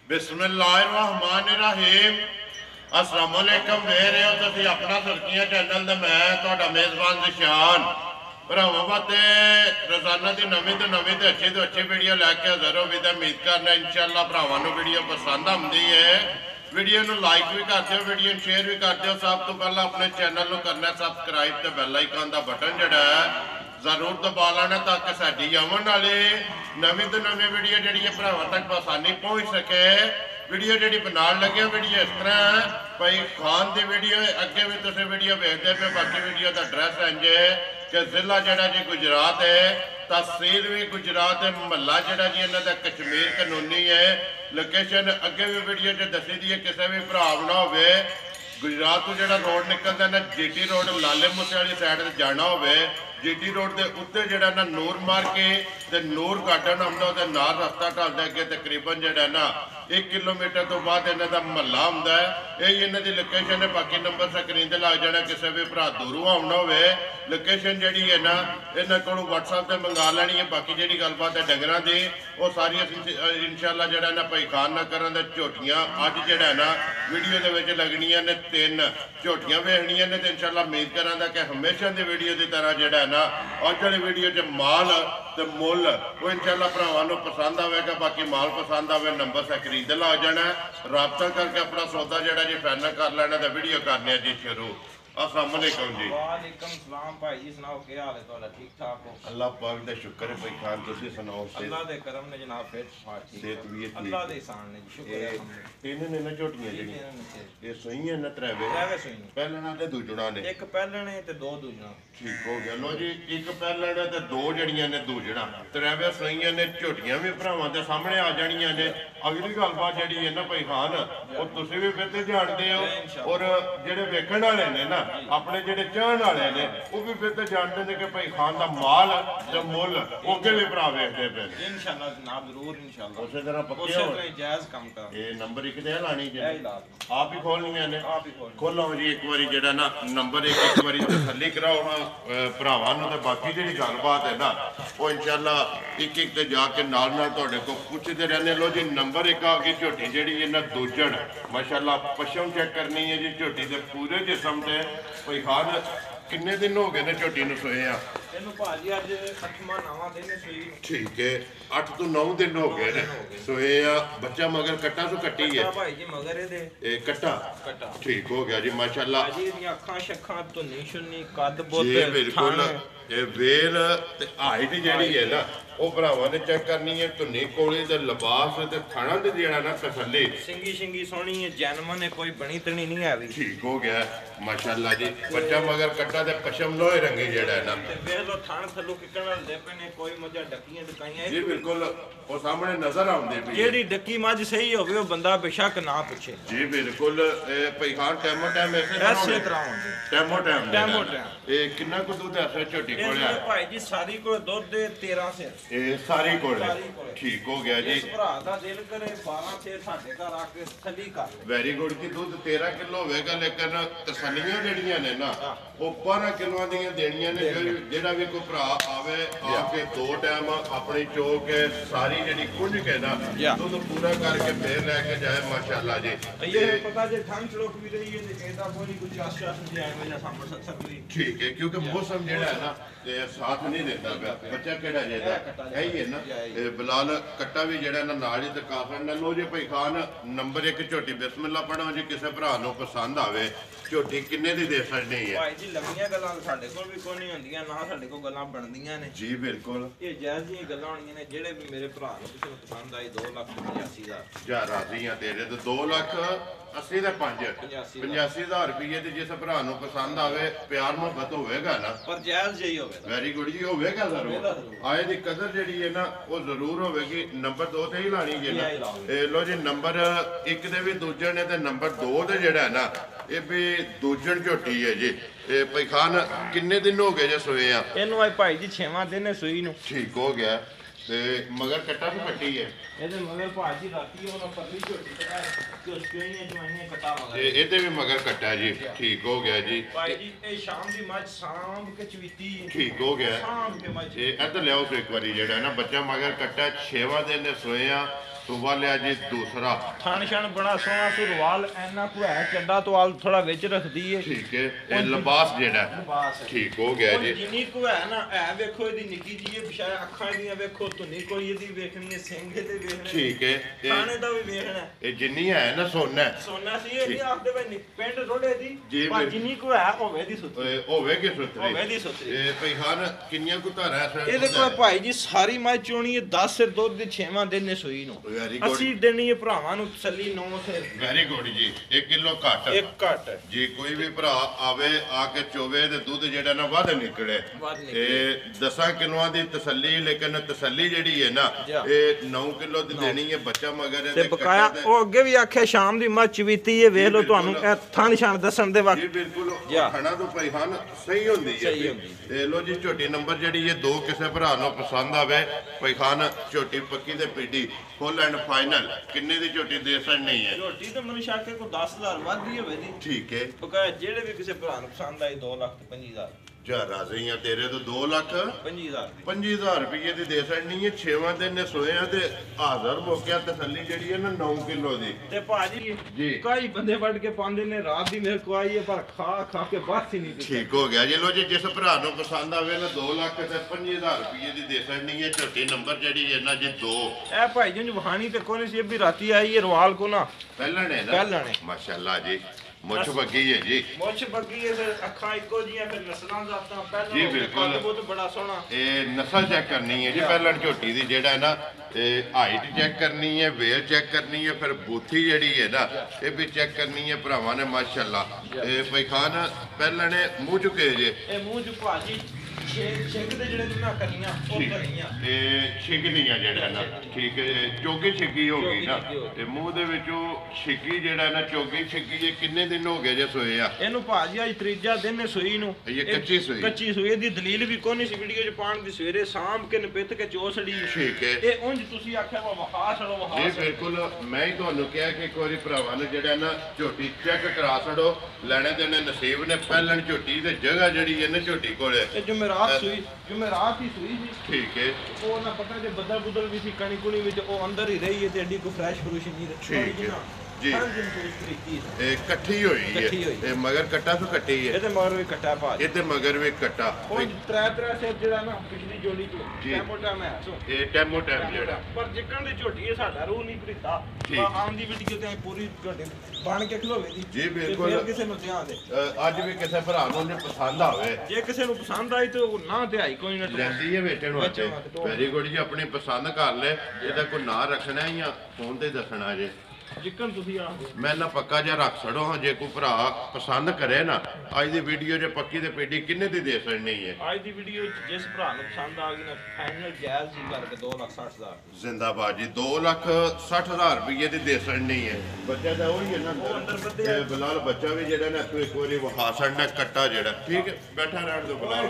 बिस्मिल्लाहिर्रहमानिर्रहीम। अस्सलाम वालेकुम। देख रहे हो तुसीं अपना सुर्खियां चैनल ते मैं तुहाडा मेज़बान निशान भरावां वास्ते रोज़ाना की नवीं तो अच्छी वीडियो लैके हाज़र हो भी। उम्मीद करना इंशाअल्लाह भरावां नूं वीडियो पसंद आउंदी है। वीडियो नूं लाइक भी कर दिओ, वीडियो नूं शेयर भी कर दिओ। सब तो पहला अपने चैनल नूं करना सबसक्राइब ते बैल आइकन का बटन जिहड़ा है जरूर दबा लेना ताकि साडी आवन वाली नवीं तो नवीं वीडियो जिहड़ी है भरावां तक आसानी पहुँच सके। वीडियो जी बनाने लगे वीडियो इस तरह है भाई खान की वीडियो अगे भी तुम वीडियो देखते पे। बाकी वीडियो का एड्रैस इंज है कि जिला जरा जी गुजरात है, तहसील भी गुजरात है, महला जरा जी इन्हों का कश्मीर कानूनी है। लोकेशन अगे भी वीडियो च दसी दी है। किसी भी भरा ना हो गुजरात को जो रोड निकलता ना GT रोड लाले मूसे वाली साइड जाना हो GT रोड के उत्ते जरा ना नूर मार्केट नूर गार्डन आंदा नाल रस्ता ढलता अगे तकरीबन जरा ना 1 किलोमीटर तो बाद इन्हों का महला आंदा है। यही इन्हों की लोकेशन है। बाकी नंबर स्क्रीन पर लग जाना। किसी भी भरा दूरों आना हो लोकेशन जी है ना इन्हों को WhatsApp से मंगा लैनी है। बाकी जी गलबात है डंगरां की वो सारी इंशाअल्लाह जरा ना भाई खान ना करन दे झोटियां अज जरा ना वीडियो के लगनियां ने 3 झोटियां वेखनियां ने। तो इंशाअल्लाह उम्मीद करांगा कि हमेशा की वीडियो की तरह जरा ना अज वाली वीडियो च माल तो मुल वो इंशाअल्लाह भरावां नूं पसंद आवेगा। बाकी माल पसंद आवे नंबर स्क्रीन ते ला जाना, राबता करके अपना सौदा जरा जी फाइनल कर लेना। तो वीडियो करने जी शुरू। अस्सलाम वालेकुम जी। वालेकुम सलाम भाई जी, सुनाओ क्या हाल है ਤੁਹਾਡਾ? ठीक ठाक हो? अल्लाह पाक दा शुक्र है भाई खान तुसी सुनाओ। अल्लाह दे करम ने जनाब फिर ठीक सेहत भी है, अल्लाह दे एहसान ने जी, शुक्र है। तीन ने ना झोटियां जेडी ये सोईयां ना त्रैवे सोई ने पहलना ते दूजड़ा ने एक पहलने ते दो दूजना। ठीक हो गया। लो जी एक पहलना ते दो जड़ियां ने दूजड़ा त्रैवे सोईयां ने झोटियां भी भरावां दे सामने आ जानियां ने। अगली गलबात जेडी है ना भाई खान वो तुसी भी फिर जानते हो और जेडे वेखण वाले ने ना अपने जेडे चाहण वाले ने वो भी फिर जानते हैं कि भाई खान का माल ते मुल ओके भी भरा वेखदे पे इंशाअल्लाह जनाब जरूर इंशाअल्लाह उसे तरह पक्के हो जायज काम कर। ये नंबर 1 ते लानी जी आप ही खोलनी ने आप ही खोलो जी एक बारी जेड़ा ना नंबर 1 बारी तसल्ली कराओ भरावां नूं। ते बाकी जेड़ी गलबात है ना वो इंशाअल्लाह एक ते जाके नाल तुहाडे को पुछदे रहने। लो जी नंबर 1 आ गई झोटी जेड़ी है ना दूजण माशाअल्लाह पशम चेक करनी है जी झोटी दे पूरे जिस्म ते। कोई खान किन्ने दिन हो गए ने झोटी नूं सोए आ? ਇਹਨੂੰ ਭਾਜੀ ਅੱਜ 8ਵਾਂ 9ਵਾਂ ਦਿਨ ਸੂਈ। ठीक है 8 तो 9 दिन हो गए ने सोए आ। बच्चा मगर कट्टा तो कट्टी है भाई जी मगर ये कट्टा ठीक हो गया जी माशाअल्लाह। जी ਦੀਆਂ ਅੱਖਾਂ ਸ਼ੱਖਾਂ ਧੁੰਨੀ ਸ਼ੁੰਨੀ ਕੱਦ ਬੁੱਧ जी बिल्कुल ये वेल ते हाइट जेड़ी है ना वो भरावां ने चेक करनी है। धुनी कोली ते लिबास ते खाना ते देना ना तसल्ली। सिंगी शिंगी सोहनी है जैनमन है कोई बनी तनी नहीं है भी। ठीक हो गया माशाअल्लाह जी। बच्चा मगर कट्टा ते पशम लोहे रंगी जेड़ा है ना ਵੇਖ ਲੋ ਥਣ ਥੱਲੋਂ ਕਿੱਕਣ ਹਲਦੇ ਪਏ ਨੇ। ਕੋਈ ਮੱਝਾਂ ਡੱਕੀਆਂ ਦਿਖਾਈਆਂ जी बिल्कुल वो सामने नजर आउंदे पई ਜਿਹੜੀ ਡੱਕੀ ਮੱਝ ਸਹੀ ਹੋਵੇ ਉਹ ਬੰਦਾ ਬੇਸ਼ੱਕ ਨਾ ਪੁੱਛੇ। जी बिल्कुल भाई खान टाइमो टाइम ऐसे ਤਰ੍ਹਾਂ ਹੁੰਦੀ टाइमो टाइम ये कितना को दूध ऐसा छोटी कोले ਇਹ ਭਾਈ ਜੀ ਸਾਰੀ ਕੋਲ ਦੁੱਧ ਦੇ 13 ਸਿਰ ये सारी कोले ठीक हो गया जी। ਇਸ ਭਰਾ ਦਾ ਦਿਲ ਕਰੇ 12 ਸਿਰ ਸਾਡੇ ਘਰ ਆ ਕੇ ਥੱਲੀ ਕਰ ਲੈ। वेरी गुड जी दूध 13 किलो होगा लेकिन तसलियां जड़ियां ने ना वो 12 किलो दियां देनियां ने। जेड़ा भी कोई भरा आवे आके 2 टाइम अपनी चो के सारी जड़ी कुंज के ना दूध पूरा करके फिर लेके जाए माशाअल्लाह जी। ये पता जे ठंड चड़क भी रही है कहता कोई कुछ आस-पास से आए वजह सामने सकती ठीक है क्योंकि मौसम जेड़ा है ना ते साथ नहीं देता पिया। बच्चा केड़ा जेदा यही है ना बिलाल कट्टा भी जेड़ा ना नाल ही दिखा सकना। लो जी भाई खान नंबर 1 झोटी बिस्मिल्लाह पढ़ो जी। किसी भरा नूं पसंद आवे झोटी किन्ने दी दे सकनी है? भाई जी लंबियां गल्लां साडे कोल भी कोई नहीं होंदियां ना साडे कोल गल्लां बनदियां ने जी बिल्कुल। ये जायज़ दी गल्लां होणियां ने। जेड़े भी मेरे भरा नूं किसी नूं पसंद आई 2,85,000 जा राजी हां तेरे तो 2,80,000 दे 85,000 रुपये ते जिस भरा नूं पसंद आवे प्यार मोहब्बत होवेगा ना पर जायज़ जही होवे। वेरी गुड जी होवेगा जरूर। आए दी कदर जेड़ी है ना वो जरूर होवेगी। नंबर 2 ते ही लानी है ना। लो जी नंबर 1 दे भी दूजण ने ते नंबर 2 दे जेड़ा है ना ये भी दूजण झोटी है जी। भाई खान किन्ने दिन हो गए जे सोए आ? ਇਹਨੂੰ ਆਈ ਭਾਈ ਜੀ 6ਵਾਂ ਦਿਨ ਹੈ ਸੂਈ ਨੂੰ। ठीक हो गया ते मगर कट्टा भी कट्टी है ਇਹਦੇ ਮਗਰ ਭਾਜੀ ਰਾਤੀ ਉਹਨਾਂ ਪਰਲੀ ਝੋਟੀ ਤੇ ਕਿ ਉਸ ਕਿਹੜੀਆਂ ਜਵਾਈਆਂ ਕਟਾ ਮਗਰ ਇਹਦੇ ਵੀ ਮਗਰ ਕੱਟਾ ਜੀ। ਠੀਕ ਹੋ ਗਿਆ ਜੀ ਭਾਈ ਜੀ ਇਹ ਸ਼ਾਮ ਦੀ ਮੱਝ ਸਾਂਭ ਕੇ ਚਵੀਤੀ ਠੀਕ ਹੋ ਗਿਆ। ਸਾਂਭ ਕੇ ਮੱਝ ਇਹ ਇੱਧਰ ਲਿਆਓ ਇੱਕ ਵਾਰੀ ਜਿਹੜਾ ਨਾ ਬੱਚਾ ਮਗਰ ਕੱਟਾ 6ਵਾਂ ਦਿਨ ਦੇ ਸੋਏ ਆ ਸੂਬਾ ਲਿਆ ਜੀ ਦੂਸਰਾ ਥਣ ਛਣ ਬੜਾ ਸੋਹਣਾ ਸੁਰਵਾਲ ਐਨਾ ਕੋ ਹੈ ਚੱਡਾ ਤੋਆਲ ਥੋੜਾ ਵਿੱਚ ਰੱਖਦੀ ਏ ਠੀਕ ਹੈ ਇਹ ਲਿਬਾਸ ਜਿਹੜਾ ਲਿਬਾਸ ਠੀਕ ਹੋ ਗਿਆ ਜੀ ਜਿੰਨੀ ਕੋ ਹੈ ਨਾ ਐ ਵੇਖੋ ਇਹਦੀ ਨਿੱਕੀ ਜੀ ਇਹ ਬਿਸ਼ਾਰਾ ਅੱਖਾਂ ਦੀਆਂ ਵੇਖੋ ਧੁੰਨੀ ਕੋਈ ਇਹਦੀ ਵੇਖਣੀ ਹੈ ਸਿੰਘ ਤੇ ਵੇਖਣਾ ਠੀਕ ਹੈ ਖਾਣੇ ਦਾ ਵੀ ਵੇਖਣਾ ਇਹ ਜਿੰਨੀ ਹੈ ਨਾ ਸੋਨਾ ਸੀ ਇਹ ਨਹੀਂ ਆਖਦੇ ਬਈ ਪਿੰਡ ਰੋੜੇ ਦੀ ਪਰ ਜਿੰਨੀ ਕੋ ਹੈ ਹੋਵੇ ਦੀ ਸੁਤਰੀ ਹੋਵੇਗੀ ਸੁਤਰੀ ਹੋਵੇ ਦੀ ਸੁਤਰੀ ਇਹ ਪਈਖਾਨ ਕਿੰਨੀਆਂ ਕੁ ਧਾਰਾਂ ਹੈ ਇਹਦੇ ਕੋਲ ਭਾਈ ਜੀ ਸਾਰੀ ਮੱਝ ਚੋਣੀ ਹੈ 10 ਸਿਰ ਦੁੱਧ ਦੇ 6ਵਾਂ ਦਿਨ ਨੇ ਸੂਈ ਨੂੰ ਅਸੀਂ ਦੇਣੀ ਹੈ ਭਰਾਵਾਂ ਨੂੰ ਤਸੱਲੀ 9 ਸਿਰ ਵੈਰੀ ਗੁੱਡ ਜੀ 1 ਕਿਲੋ ਘੱਟ ਇੱਕ ਘੱਟ ਜੇ ਕੋਈ ਵੀ ਭਰਾ ਆਵੇ ਆ ਕੇ ਚੋਵੇ ਤੇ ਦੁੱਧ ਜਿਹੜਾ ਨਾ ਵੱਧ ਨਿਕਲੇ ਇਹ 10 ਕਿਲੋਆਂ ਦੀ ਤਸੱਲੀ ਲੇਕਿਨ ਤਸੱਲੀ ਜਿਹੜੀ ਹੈ ਨਾ ਇਹ 9 ਕਿਲੋ ਦੀ ਦੇਣੀ ਹੈ ਬੱਚਾ ਮਗਰ ਤੇ ਬਕਾਇਆ ਉਹ ਅੱਗੇ ਵੀ ਆਖਿਆ ਸ਼ਾਮ ਦੀ ਮੱਝ ਚਵੀਤੀ ਹੈ ਵੇਖ ਲਓ ਤੁਹਾਨੂੰ ਥਣ ਛਣ ਦੱਸਣ ਦੇ ਵਕਤ ਜੀ ਬਿਲਕੁਲ ਖਾਣਾ ਤੋਂ ਪਈਖਾਨ ਸਹੀ ਹੁੰਦੀ ਹੈ ਤੇ ਲੋ ਜੀ ਝੋਟੀ ਨੰਬਰ ਜਿਹੜੀ ਇਹ 2 ਕਿਸੇ ਭਰਾ ਨੂੰ ਪਸੰਦ ਆਵੇ ਪਈਖਾਨ ਝੋਟੀ ਪੱਕੀ ਤੇ ਪੀਡੀ ਫੁੱਲ ਐਂਡ ਫਾਈਨਲ ਕਿੰਨੇ ਦੀ ਝੋਟੀ ਦੇ ਸੜ ਨਹੀਂ ਹੈ ਝੋਟੀ ਤਾਂ ਮੈਨੂੰ ਸ਼ੱਕ ਹੈ ਕੋਈ 10000 ਵੱਧ ਹੀ ਹੋਵੇ ਦੀ ਠੀਕ ਹੈ ਬਕਾਇਆ ਜਿਹੜੇ ਵੀ ਕਿਸੇ ਭਰਾ ਨੂੰ ਪਸੰਦ ਆਈ 2,25,000 ਜਾ ਰਾਜ਼ੀ ਆ ਤੇਰੇ ਤੋਂ 2,25,000 ਰੁਪਏ ਦੀ ਦੇ ਸੜਨੀ ਹੈ 6ਵਾਂ ਦਿਨ ਨੇ ਸੋਇਆ ਤੇ ਹਾਜ਼ਰ ਮੌਕਿਆ ਤਸੱਲੀ ਜਿਹੜੀ ਹੈ ਨਾ 9 ਕਿਲੋ ਦੀ ਤੇ ਭਾਜੀ ਜੀ ਕਈ ਬੰਦੇ ਵੱਢ ਕੇ ਪਾਉਂਦੇ ਨੇ ਰਾਤ ਦੀ ਮੇਰੇ ਕੋ ਆਈ ਹੈ ਪਰ ਖਾ ਕੇ ਬਸ ਹੀ ਨਹੀਂ ਠੀਕ ਹੋ ਗਿਆ ਜੀ ਲੋ ਜੀ ਜਿਸ ਭਰਾ ਨੂੰ ਪਸੰਦ ਆਵੇ ਨਾ 2,25,000 ਰੁਪਏ ਦੀ ਦੇ ਸੜਨੀ ਹੈ ਝੋਟੀ ਨੰਬਰ ਜਿਹੜੀ ਹੈ ਨਾ ਜੀ 2 ਇਹ ਭਾਈ ਜੀ ਵਹਾਣੀ ਤੇ ਕੋਈ ਨਹੀਂ ਵੀ ਰਾਤੀ ਆਈ ਹੈ ਰਵਾਲ ਕੋ ਨਾ ਪਹਿਲਾਂ ਨੇ ਮਾਸ਼ਾਅੱਲਾ ਜੀ ਮੁੱਛ ਬੱਗੀ ਹੈ ਜੀ ਮੁੱਛ ਬੱਗੀ ਹੈ ਫਿਰ ਅੱਖਾਂ ਇੱਕੋ ਜੀਆਂ ਫਿਰ ਨਸਲਾਂ ਜ਼ਾਤਾਂ ਪਹਿਲਾਂ ਜੀ ਬਿਲਕੁਲ ਬਹੁਤ ਬੜਾ ਸੋਹਣਾ ਇਹ ਨਸਲ ਚੈੱਕ ਕਰਨੀ ਹੈ ਜੀ ਪਹਿਲਾਂ ਝੋਟੀ ਦੀ ਜਿਹੜਾ ਹੈ ਨਾ ਇਹ ਹਾਈਟ ਚੈੱਕ ਕਰਨੀ ਹੈ ਵੇਲ ਚੈੱਕ ਕਰਨੀ ਹੈ ਫਿਰ ਬੂਥੀ ਜਿਹੜੀ ਹੈ ਨਾ ਇਹ ਵੀ ਚੈੱਕ ਕਰਨੀ ਹੈ ਭਰਾਵਾਂ ਨੇ ਮਾਸ਼ਾਅੱਲਾ ਇਹ ਪਈਖਾਨ ਪਹਿਲਾਂ ਨੇ ਮੂੰਹ ਚੁੱਕੇ ਜੇ ਇਹ ਮੂੰਹ ਚ ਭਾਜੀ ਛਿੱਕ ਦੇ ਜਿਹੜੇ ਨਾ ਕਰੀਆਂ ਉਹ ਕਰੀਆਂ ਇਹ ਛਿੱਕਦੀਆਂ ਜਿਹੜਾ ਨਾ ਠੀਕ ਹੈ ਚੋਗੀ ਛਿੱਕੀ ਹੋ ਗਈ ਨਾ ਤੇ ਮੂੰਹ ਦੇ ਵਿੱਚੋਂ ਛਿੱਕੀ ਜਿਹੜਾ ਨਾ ਚੋਗੀ ਛਿੱਕੀ ਇਹ ਕਿੰਨੇ ਦਿਨ ਹੋ ਗਏ ਜੇ ਸੋਏ ਆ ਇਹਨੂੰ ਭਾਜੀ ਅੱਜ ਤੀਜਾ ਦਿਨ ਨੇ ਸੂਈ ਨੂੰ ਇਹ ਕੱਚੀ ਸੂਈ ਦੀ ਦਲੀਲ ਵੀ ਕੋਈ ਨਹੀਂ ਸੀ ਵੀਡੀਓ ਚ ਪਾਣ ਦੀ ਸਵੇਰੇ ਸਾਂਭ ਕੇ ਨਪਿੱਤ ਕੇ ਚੋਸੜੀ ਠੀਕ ਹੈ ਇਹ ਉਂਝ ਤੁਸੀਂ ਆਖਿਆ ਵਾ ਵਖਾ ਛੜੋ ਵਖਾ ਇਹ ਬਿਲਕੁਲ ਮੈਂ ਹੀ ਤੁਹਾਨੂੰ ਕਿਹਾ ਕਿ ਇੱਕ ਵਾਰੀ ਭਰਾਵਾਂ ਨੇ ਜਿਹੜਾ ਨਾ ਝੋਟੀ ਚੈੱਕ ਕਰਾ ਛੜੋ ਲੈਣੇ ਦੇਣੇ ਨਸੀਬ ਨੇ ਪਹਿਲਣ ਝੋਟੀ ਤੇ ਜਗ੍ਹਾ ਜਿਹੜੀ ਹੈ ਨਾ ਝੋਟੀ ਕੋਲੇ ਜੁਮੇਰਾਤ ਹੀ ਸੂਈ ਸੀ ਠੀਕ ਹੈ ਉਹ ਨਾ ਪਤਾ ਜੇ ਬੱਦਲ ਬੁੱਦਲ ਵੀ ਸੀ ਕਣੀ ਕੁਣੀ ਵਿੱਚ ਉਹ ਅੰਦਰ ਹੀ ਰਹੀ ਹੈ ਤੇ ਐਡੀ ਕੋ ਫਰੈਸ਼ ਫਰੂਸ਼ ਨਹੀਂ ਰਹੀ ਠੀਕ ਹੈ ਜੀ ਇਹ ਇਕੱਠੀ ਹੋਈ ਹੈ ਇਹ ਮਗਰ ਕੱਟਾ ਤੋਂ ਕੱਟੀ ਹੈ ਇਹਦੇ ਮਗਰ ਵੀ ਕੱਟਾ ਪਾ ਇਹਦੇ ਮਗਰ ਵੀ ਕੱਟਾ ਉਹ ਤਰੇ ਸੇ ਜਿਹੜਾ ਨਾ ਪਿਛਲੀ ਜੋਲੀ ਚ ਟੈਮੋ ਟੈਮ ਹੈ ਸੋ ਇਹ ਟੈਮੋ ਟੈਮ ਜਿਹੜਾ ਪਰ ਜਿੱਕਣ ਦੀ ਝੋਟੀ ਹੈ ਸਾਡਾ ਰੂਹ ਨਹੀਂ ਭਰੀਤਾ ਆਮ ਦੀ ਵੀਡੀਓ ਤੇ ਪੂਰੀ ਝੋਟੀ ਬਣ ਕੇ ਖਲੋਵੇ ਦੀ ਜੀ ਬਿਲਕੁਲ ਕਿਸੇ ਨੂੰ ਧਿਆਨ ਦੇ ਅੱਜ ਵੀ ਕਿਸੇ ਭਰਾ ਨੂੰ ਨੇ ਪਸੰਦ ਆਵੇ ਜੇ ਕਿਸੇ ਨੂੰ ਪਸੰਦ ਆਈ ਤੇ ਉਹ ਨਾ ਤੇ ਆਈ ਕੋਈ ਨਾ ਲੈਂਦੀ ਹੈ ਵੇਚਣ ਵਾਸਤੇ ਵੈਰੀ ਗੁੱਡ ਜੀ ਆਪਣੀ ਪਸੰਦ ਕਰ ਲੈ ਇਹਦਾ ਕੋਈ ਨਾਂ ਰੱਖਣਾ ਜਾਂ ਫੋਨ ਤੇ ਦੱਸਣਾ ਜੇ ਜਿੱਕਣ ਤੁਸੀਂ ਆ ਮੈਂ ਨਾ ਪੱਕਾ ਜਿਹਾ ਰੱਖ ਛੜੋ ਹਾਂ ਜੇ ਕੋਈ ਭਰਾ ਪਸੰਦ ਕਰੇ ਨਾ ਅੱਜ ਦੀ ਵੀਡੀਓ 'ਚ ਪੱਕੀ ਤੇ ਪੇਟੀ ਕਿੰਨੇ ਦੀ ਦੇ ਸਕਣੀ ਹੈ ਅੱਜ ਦੀ ਵੀਡੀਓ ਜਿਸ ਭਰਾ ਨੂੰ ਪਸੰਦ ਆ ਗਈ ਨਾ ਫਾਈਨਲ ਜਾਇਜ਼ ਹੀ ਕਰਕੇ 2,60,000 ਜ਼ਿੰਦਾਬਾਦ ਜੀ 2,60,000 ਰੁਪਏ ਦੀ ਦੇ ਸਕਣੀ ਹੈ ਬੱਚਾ ਤਾਂ ਉਹੀ ਹੈ ਨਾ ਬਲਾਲ ਬੱਚਾ ਵੀ ਜਿਹੜਾ ਨਾ ਇੱਕ ਵਾਰੀ ਵਖਾ ਛੜਨਾ ਕੱਟਾ ਜਿਹੜਾ ਠੀਕ ਹੈ ਬੈਠਾ ਰਹਿਣ ਦੋ ਬਲਾਲ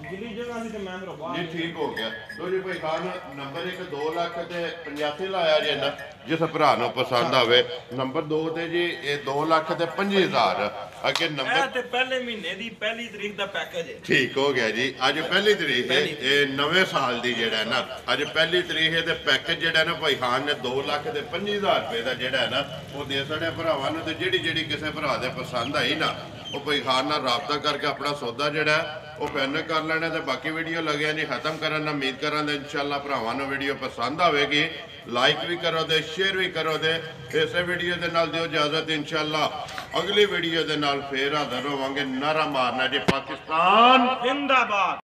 ਗਿਲੀ ਜਗ੍ਹਾ ਸੀ ਤੇ ਮੈਂ ਰਵਾ ਜੀ ਠੀਕ ਹੋ ਗਿਆ ਲੋ ਜੀ ਭਾਈ ਖਾਨ ਨੰਬਰ 1 2,85,000 ਲਾਇਆ ਜੇ ਨਾ ਜਿਸ ਭਰਾ ਨੂੰ ਪਸੰਦ ਆਵੇ ਨੰਬਰ 2 ਤੇ ਜੀ ਇਹ 2,25,000 ਅੱਗੇ ਨੰਬਰ ਇਹ ਤੇ ਪਹਿਲੇ ਮਹੀਨੇ ਦੀ ਪਹਿਲੀ ਤਰੀਕ ਦਾ ਪੈਕੇਜ ਹੈ ਠੀਕ ਹੋ ਗਿਆ ਜੀ ਅੱਜ ਪਹਿਲੀ ਤਰੀਕ ਹੈ ਇਹ ਨਵੇਂ ਸਾਲ ਦੀ ਜਿਹੜਾ ਨਾ ਅੱਜ ਪਹਿਲੀ ਤਰੀਕ ਹੈ ਤੇ ਪੈਕੇਜ ਜਿਹੜਾ ਨਾ ਭਾਈ ਖਾਨ ਨੇ 2,25,000 ਰੁਪਏ ਦਾ ਜਿਹੜਾ ਨਾ ਉਹ ਦੇ ਸਾਡੇ ਭਰਾਵਾਂ ਨੂੰ ਤੇ ਜਿਹੜੀ ਕਿਸੇ ਭਰਾ ਦੇ ਪਸੰਦ ਆਈ ਨਾ ਉਹ ਭਾਈ ਖਾਨ ਨਾਲ ਰਾਬਤਾ ਕਰਕੇ ਆਪਣਾ ਸੌਦਾ ਜਿਹੜਾ ਉਹ ਫਾਈਨਲ ਕਰ ਲੈਣਾ ਤੇ ਬਾਕੀ ਵੀਡੀਓ ਲੱਗਿਆ ਨਹੀਂ ਖਤਮ ਕਰਨ ਨਾਲ ਉਮੀਦ ਕਰਾਂਗੇ ਇਨਸ਼ਾਅੱਲਾ ਭਰਾਵਾਂ ਨੂੰ ਵੀਡੀਓ ਪਸੰਦ ਆਵੇਗੀ ਲਾਈਕ ਵੀ ਕਰੋ ਤੇ ਸ਼ੇਅਰ ਵੀ ਕਰੋ ਤੇ ਇਸੇ ਵੀਡੀਓ ਦੇ ਨਾਲ ਦਿਓ ਇਜਾਜ਼ਤ ਇਨਸ਼ਾਅੱਲਾ ਅਗਲੀ ਵੀਡੀਓ ਦੇ ਨਾਲ ਫੇਰ ਹਾਜ਼ਰ ਹੋਵਾਂਗੇ ਨਾਰਾ ਮਾਰਨਾ ਜੀ ਪਾਕਿਸਤਾਨ ਜ਼ਿੰਦਾਬਾਦ।